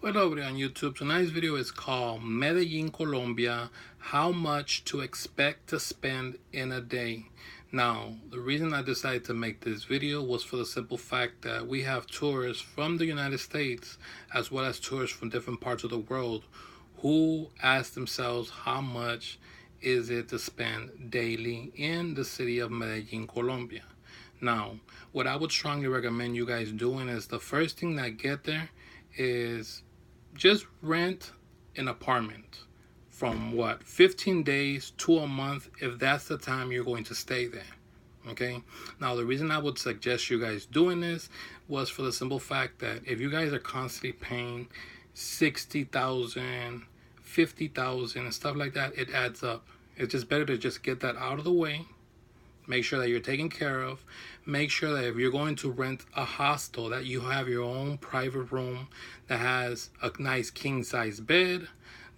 Well, over on YouTube, tonight's video is called Medellin, Colombia, How Much to Expect to Spend in a Day. Now, the reason I decided to make this video was for the simple fact that we have tourists from the United States as well as tourists from different parts of the world who ask themselves how much is it to spend daily in the city of Medellin, Colombia. Now, what I would strongly recommend you guys doing is the first thing that get there is just rent an apartment from 15 days to a month if that's the time you're going to stay there. Okay, now the reason I would suggest you guys doing this was for the simple fact that if you guys are constantly paying 60,000, 50,000 and stuff like that, it adds up. It's just better to just get that out of the way. Make sure that you're taken care of. Make sure that if you're going to rent a hostel, that you have your own private room that has a nice king size bed,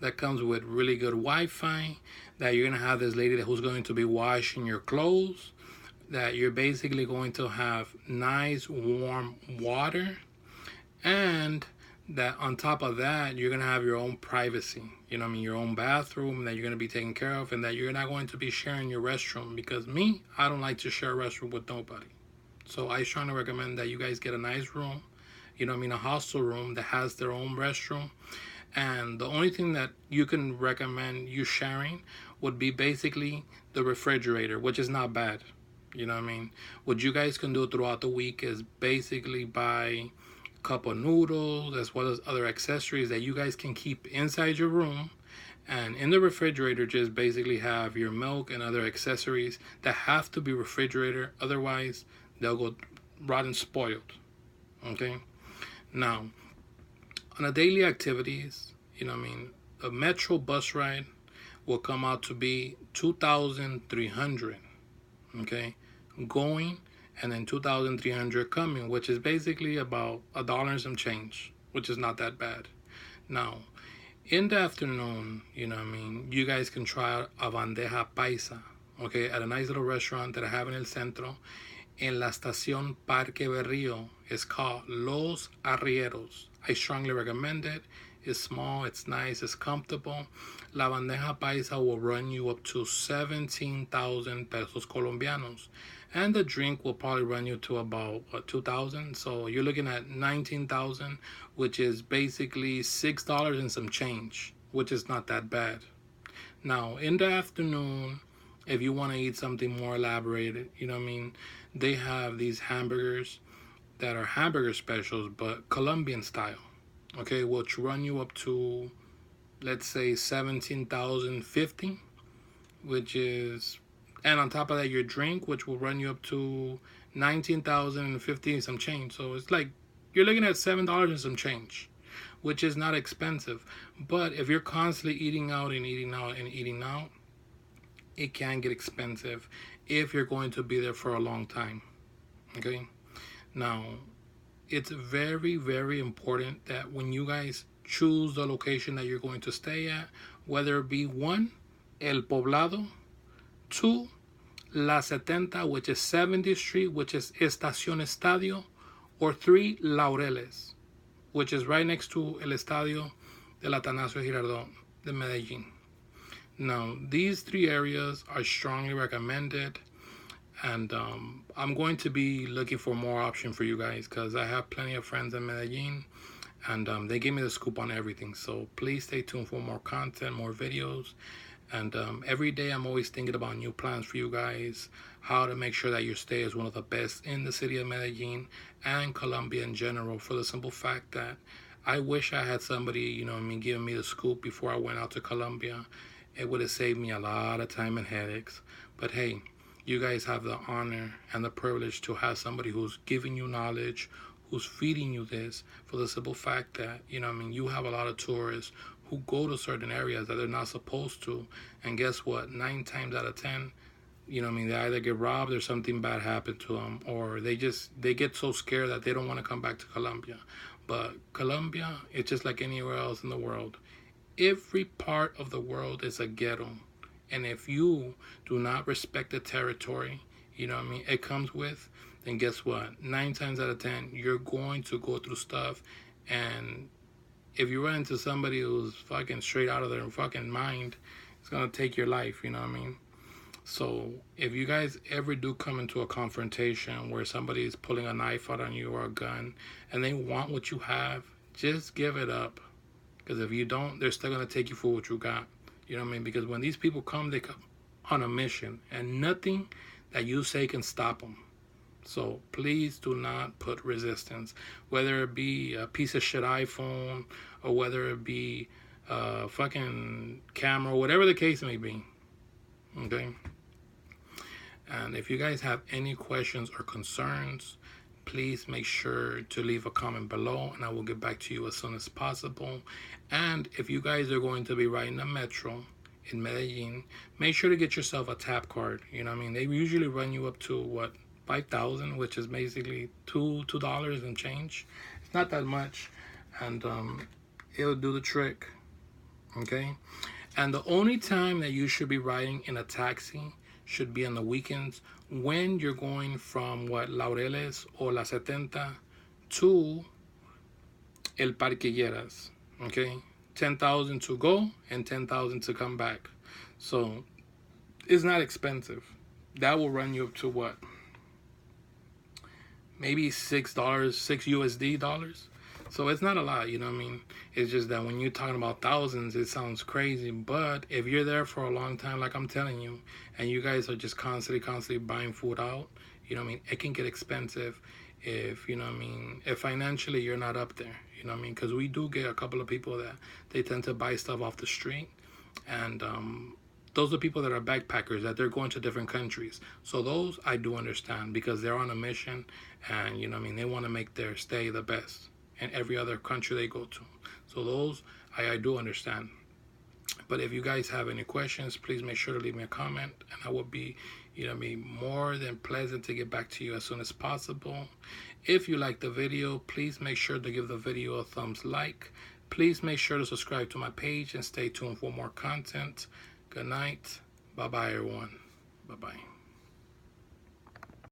that comes with really good Wi-Fi, that you're going to have this lady who's going to be washing your clothes, that you're basically going to have nice warm water, and that on top of that, you're going to have your own privacy. You know what I mean? Your own bathroom that you're going to be taken care of, and that you're not going to be sharing your restroom. Because me, I don't like to share a restroom with nobody. So I strongly recommend that you guys get a nice room, you know what I mean, a hostel room that has their own restroom. And the only thing that you can recommend you sharing would be basically the refrigerator, which is not bad. You know what I mean? What you guys can do throughout the week is basically buy cup of noodles as well as other accessories that you guys can keep inside your room, and in the refrigerator just basically have your milk and other accessories that have to be refrigerated, otherwise they'll go rotten spoiled. Okay, now on a daily activities, you know what I mean, a metro bus ride will come out to be 2,300, okay, going, and then 2,300 coming, which is basically about $1 and some change, which is not that bad. Now, in the afternoon, you know what I mean, you guys can try out a bandeja paisa, okay, at a nice little restaurant that I have in el centro, en la estación Parque Berrío. It's called Los Arrieros. I strongly recommend it. It's small, it's nice, it's comfortable. La bandeja paisa will run you up to 17,000 pesos colombianos. And the drink will probably run you to about 2,000. So you're looking at 19,000, which is basically $6 and some change, which is not that bad. Now, in the afternoon, if you want to eat something more elaborated, you know what I mean, they have these hamburgers that are hamburger specials, but Colombian style, okay, which run you up to, let's say, 17,050, which is, and on top of that, your drink, which will run you up to 19,050 and some change. So it's like you're looking at $7 and some change, which is not expensive. But if you're constantly eating out and eating out and eating out, it can get expensive if you're going to be there for a long time. Okay? Now, it's very, very important that when you guys choose the location that you're going to stay at, whether it be 1, El Poblado, 2, La 70, which is 70th Street, which is Estación Estadio, or 3, Laureles, which is right next to El Estadio del Atanasio Girardot de Medellin. Now, these 3 areas are strongly recommended, and I'm going to be looking for more options for you guys because I have plenty of friends in Medellin, and they gave me the scoop on everything. So please stay tuned for more content, more videos. And every day I'm always thinking about new plans for you guys, how to make sure that your stay is one of the best in the city of Medellin and Colombia in general, for the simple fact that I wish I had somebody, you know what I mean, giving me the scoop before I went out to Colombia. It would have saved me a lot of time and headaches. But hey, you guys have the honor and the privilege to have somebody who's giving you knowledge, who's feeding you this, for the simple fact that, you know what I mean, you have a lot of tourists who go to certain areas that they're not supposed to, and guess what, 9 times out of 10, you know what I mean, they either get robbed or something bad happened to them, or they get so scared that they don't want to come back to Colombia. But Colombia, it's just like anywhere else in the world. Every part of the world is a ghetto, and if you do not respect the territory, you know what I mean, it comes with, then guess what, 9 times out of 10, you're going to go through stuff, and if you run into somebody who's fucking straight out of their fucking mind, it's gonna take your life, you know what I mean? So if you guys ever do come into a confrontation where somebody is pulling a knife out on you or a gun and they want what you have, just give it up. Because if you don't, they're still going to take you for what you got. You know what I mean? Because when these people come, they come on a mission, and nothing that you say can stop them. So please do not put resistance, whether it be a piece of shit iPhone or whether it be a fucking camera, whatever the case may be. Okay? And if you guys have any questions or concerns, please make sure to leave a comment below and I will get back to you as soon as possible. And if you guys are going to be riding the metro in Medellin, make sure to get yourself a tap card. You know what I mean? They usually run you up to what, 5,000, which is basically $2 and change. It's not that much, and it'll do the trick. Okay? And the only time that you should be riding in a taxi should be on the weekends when you're going from what, Laureles or La 70 to El Parque Lleras. Okay? 10,000 to go and 10,000 to come back. So it's not expensive. That will run you up to what? Maybe $6, 6 USD dollars. So it's not a lot, you know what I mean? It's just that when you're talking about thousands, it sounds crazy. But if you're there for a long time, like I'm telling you, and you guys are just constantly buying food out, you know what I mean? It can get expensive if, you know what I mean, if financially you're not up there, you know what I mean? Because we do get a couple of people that they tend to buy stuff off the street. And those are people that are backpackers, that they're going to different countries. So those I do understand because they're on a mission and, you know what I mean, they want to make their stay the best in every other country they go to. So those I do understand. But if you guys have any questions, please make sure to leave me a comment and I will be, you know what I mean, more than pleasant to get back to you as soon as possible. If you like the video, please make sure to give the video a thumbs like. Please make sure to subscribe to my page and stay tuned for more content. Good night. Bye-bye, everyone. Bye-bye.